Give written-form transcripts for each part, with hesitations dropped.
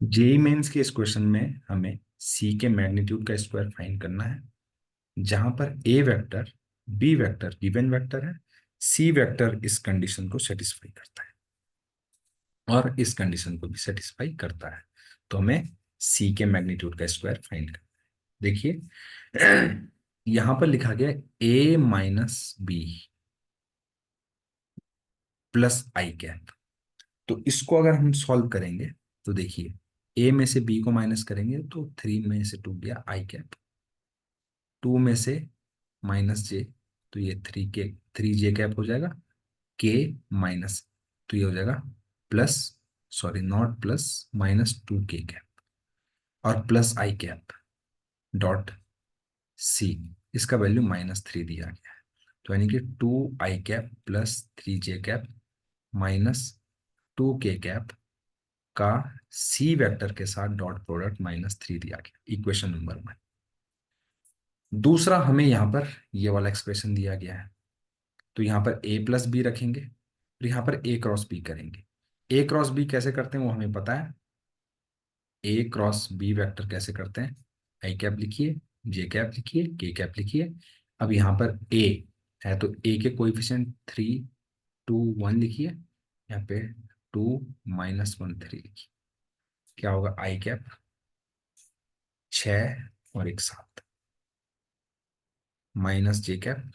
JEE mains के इस question में हमें सी के मैग्नीट्यूड का स्क्वायर फाइंड करना है, जहां पर A vector B vector given vector है, सी वेक्टर इस कंडीशन को सेटिस्फाई करता है और इस कंडीशन को भी सेटिस्फाई करता है। तो हमें सी के मैग्नीट्यूड का स्क्वायर फाइंड करना है। देखिए यहां पर लिखा गया ए माइनस बी प्लस आई कैप। तो इसको अगर हम सॉल्व करेंगे तो देखिए ए में से बी को माइनस करेंगे तो 3 में से 2 गया आई कैप, 2 में से माइनस जे तो ये 3 जे कैप हो जाएगा, के माइनस तो ये हो जाएगा प्लस, सॉरी नॉट प्लस, -2 के कैप और प्लस आई कैप डॉट सी, इसका वैल्यू -3 दिया गया है। तो यानी कि 2 आई कैप प्लस 3 जे कैप -2 के कैप का सी वेक्टर के साथ डॉट प्रोडक्ट -3 दिया गया, इक्वेशन नंबर 1। दूसरा हमें यहाँ पर ये वाला एक्सप्रेशन दिया गया है, तो यहाँ पर ए प्लस बी रखेंगे और यहाँ पर ए क्रॉस बी करेंगे। ए क्रॉस बी कैसे करते हैं वो हमें पता है, ए क्रॉस बी वेक्टर कैसे करते हैं, आई कैप लिखिए, जे कैप लिखिए, के कैप लिखिए। अब यहाँ पर ए है तो ए के कोएफिशिएंट 3, 2, 1 लिखिए, यहाँ पे 2 -1 3 लिखिए। क्या होगा, आई कैप 6 और एक 7 माइनस जे कैप,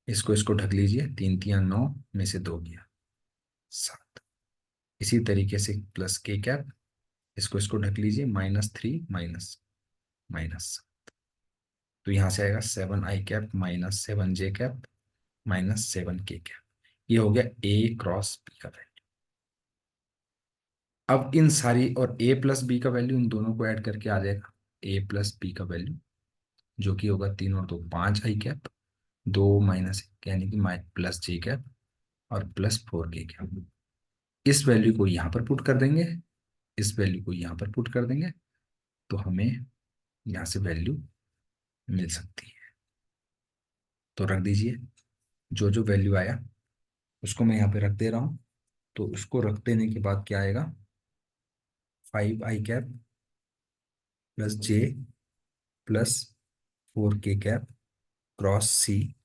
इसको इसको ढक लीजिए, 3 3 9 में से 2 गया 7। इसी तरीके से प्लस के कैप, इसको इसको ढक लीजिए, -3 माइनस माइनस, तो यहां से आएगा 7 आई कैप -7 जे कैप -7 के कैप। ये हो गया ए क्रॉस बी का वैल्यू। अब इन सारी और ए प्लस बी का वैल्यू इन दोनों को ऐड करके आ जाएगा ए प्लस बी का वैल्यू, जो कि होगा 3 और 2 5 आई कैप, 2 - 1 यानी कि +जे कैप और +4 के कैप। इस वैल्यू को यहां पर पुट कर देंगे, इस वैल्यू को यहां पर पुट कर देंगे, तो हमें यहां से वैल्यू मिल सकती है। तो रख दीजिए, जो जो वैल्यू आया उसको मैं यहाँ पे रख दे रहा हूँ। तो उसको रख देने के बाद क्या आएगा, 5 आई cap plus J +4 K cap cross C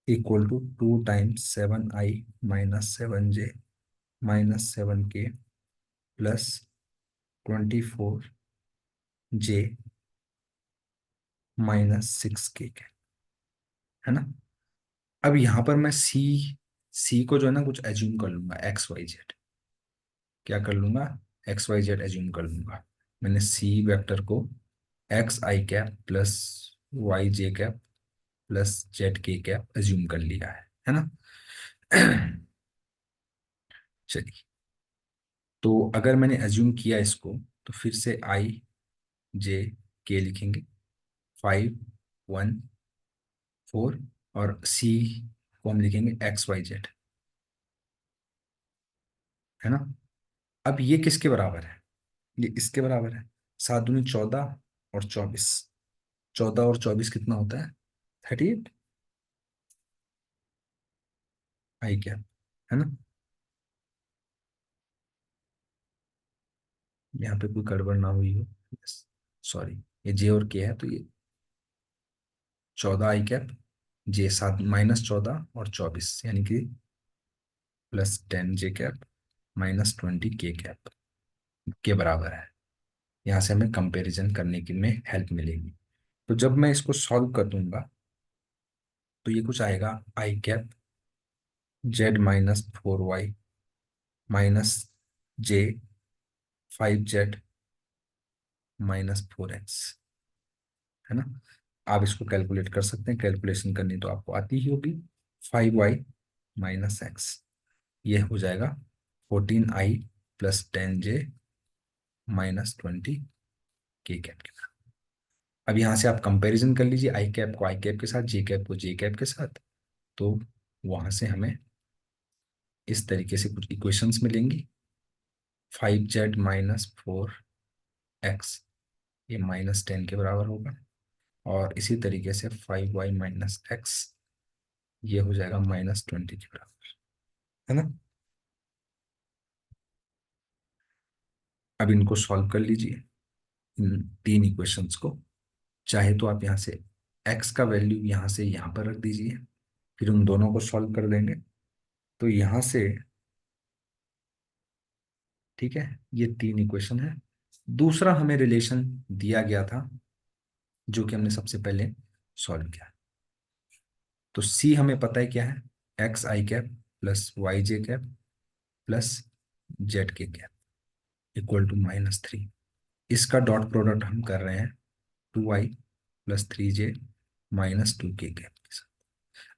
equal to 2 times 7 I -7 J -7 K +24 जे -6 के कैप, है ना। अब यहां पर मैं सी सी को जो है ना कुछ एज्यूम कर लूंगा, XYZ। क्या कर लूंगा, XYZ एज्यूम कर लूंगा। मैंने सी वेक्टर को XI cap plus YJ cap plus ZK cap assume कर लिया है ना। चलिए, तो अगर मैंने एज्यूम किया इसको तो फिर से IJK लिखेंगे, 5 1 4, और सी को हम लिखेंगे XYZ, है ना। अब ये किसके बराबर है, ये इसके बराबर है, 7 दूनी 14 और 24, 14 और 24 कितना होता है, 38 आई क्या, है ना। यहाँ पे कोई गड़बड़ ना हुई हो, सॉरी, ये जे और के है तो ये 14 आई कैप, जे 7 -14 और 24 यानी कि +10 जे कैप -20 के कैप के बराबर है। यहाँ से हमें कंपैरिजन करने की में हेल्प मिलेगी। तो जब मैं इसको सॉल्व कर दूंगा तो ये कुछ आएगा, I cap Z -4Y -J 5Z -4X, है ना। आप इसको कैलकुलेट कर सकते हैं, कैलकुलेशन करनी तो आपको आती ही होगी। 5Y - X, ये हो जाएगा 14I + 10J -20 के कैप के साथ। अब यहाँ से आप कंपैरिजन कर लीजिए, आई कैप को आई कैप के साथ, जे कैप को जे कैप के साथ, तो वहां से हमें इस तरीके से कुछ इक्वेशंस मिलेंगी। 5Z -4X ये -10 के बराबर होगा, और इसी तरीके से 5Y - X ये हो जाएगा -20 के बराबर, है ना। अब इनको सॉल्व कर लीजिए, इन तीन इक्वेशंस को। चाहे तो आप यहाँ से x का वैल्यू यहाँ से यहाँ पर रख दीजिए, फिर उन दोनों को सॉल्व कर देंगे। तो यहाँ से, ठीक है, ये तीन इक्वेशन है। दूसरा हमें रिलेशन दिया गया था जो कि हमने सबसे पहले सॉल्व किया। तो सी हमें पता है क्या है, एक्स आई कैप प्लस वाई जे कैप प्लस जेड के कैप इक्वल टू -3। इसका डॉट प्रोडक्ट हम कर रहे हैं 2i plus 3j minus 2k cap के साथ।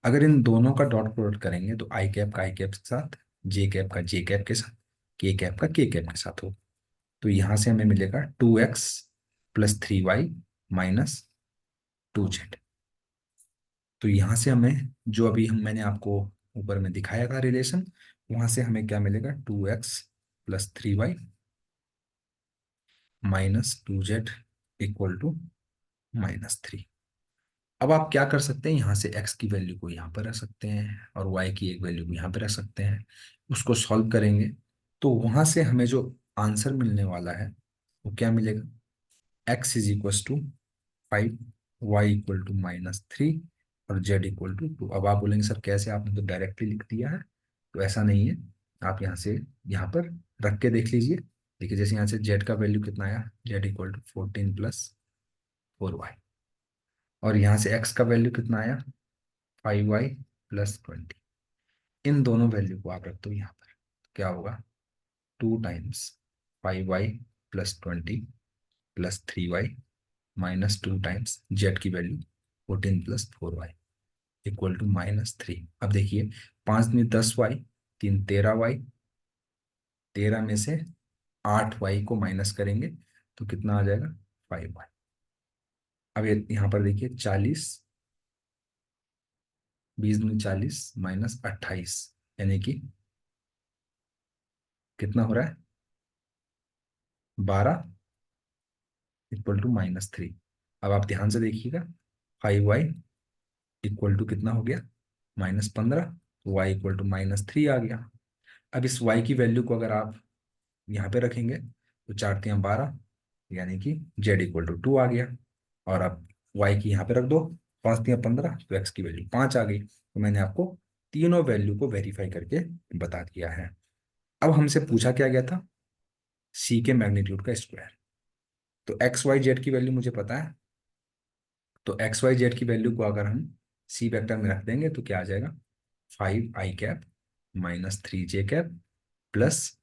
अगर इन दोनों का डॉट प्रोडक्ट करेंगे तो आई कैप का आई कैप के साथ, जे कैप का जे कैप के साथ, के कैप का के कैप के साथ हो। तो यहां से हमें मिलेगा 2x plus 3y minus 2z। तो यहां से हमें जो अभी मैंने आपको ऊपर में दिखाया था रिलेशन, वहां से हमें क्या मिलेगा, 2x plus 3y minus 2z equal to -3। अब आप क्या कर सकते हैं, यहाँ से x की वैल्यू को यहाँ पर रख सकते हैं और y की एक वैल्यू को यहाँ पर रख सकते हैं। उसको सॉल्व करेंगे तो वहां से हमें जो आंसर मिलने वाला है वो क्या मिलेगा, x is equal to 5, Y equal to -3 और जेड इक्वल टू 2। अब आप बोलेंगे सर कैसे, आपने तो डायरेक्टली लिख दिया है। तो ऐसा नहीं है, आप यहाँ से यहाँ पर रख के देख लीजिए। देखिए जैसे यहाँ से जेड का वैल्यू कितना आया, Z equal to 14 plus 4y, और यहाँ से एक्स का वैल्यू कितना आया, 5y प्लस 20। इन दोनों वैल्यू को आप रख दो यहाँ पर, क्या होगा, 2 times 5y plus 20 plus 3y minus 2 times Z की value 14 plus 4y equal to -3। अब देखिए, 5 दूनी 10y, 3 13y, 13 में से 8y को माइनस करेंगे तो कितना आ जाएगा, 5y। अब ये यहाँ पर देखिए 40, 20 दूनी 40 माइनस 28, यानी कि कितना हो रहा है, 12 इक्वल टू -3। अब आप ध्यान से देखिएगा, 5y इक्वल टू कितना हो गया, -15, तो y इक्वल टू -3 आ गया। अब इस y की वैल्यू को अगर आप यहाँ पे रखेंगे तो 4 × 3 = 12, यानी कि z इक्वल टू 2 आ गया। और आप y की यहाँ पे रख दो, 5 × 3 = 15, तो x की वैल्यू 5 आ गई। तो मैंने आपको तीनों वैल्यू को वेरीफाई करके बता दिया है। अब हमसे पूछा क्या गया था, c के मैग्नीट्यूड का स्क्वायर। तो एक्स वाई जेड की वैल्यू मुझे पता है, तो एक्स वाई जेड की वैल्यू को अगर हम सी वेक्टर में रख देंगे तो क्या आ जाएगा, 5i cap minus 3j cap plus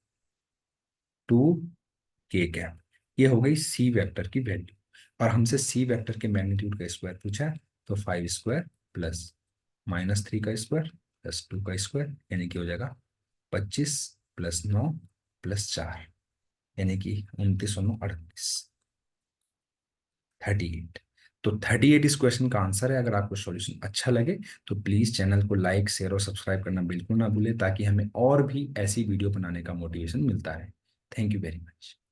2k cap. ये हो गई सी वेक्टर की वैल्यू। और हमसे सी वेक्टर के मैग्नीट्यूड का स्क्वायर पूछा है, तो 5² प्लस -3 का स्क्वायर प्लस 2 का स्क्वायर, यानी कि हो जाएगा 25 प्लस 9 प्लस 4, यानी कि 29 और 9 38, 38। तो 38 इस क्वेश्चन का आंसर है। अगर आपको सॉल्यूशन अच्छा लगे तो प्लीज चैनल को लाइक शेयर और सब्सक्राइब करना बिल्कुल ना भूलें, ताकि हमें और भी ऐसी वीडियो बनाने का मोटिवेशन मिलता रहे। Thank you very much.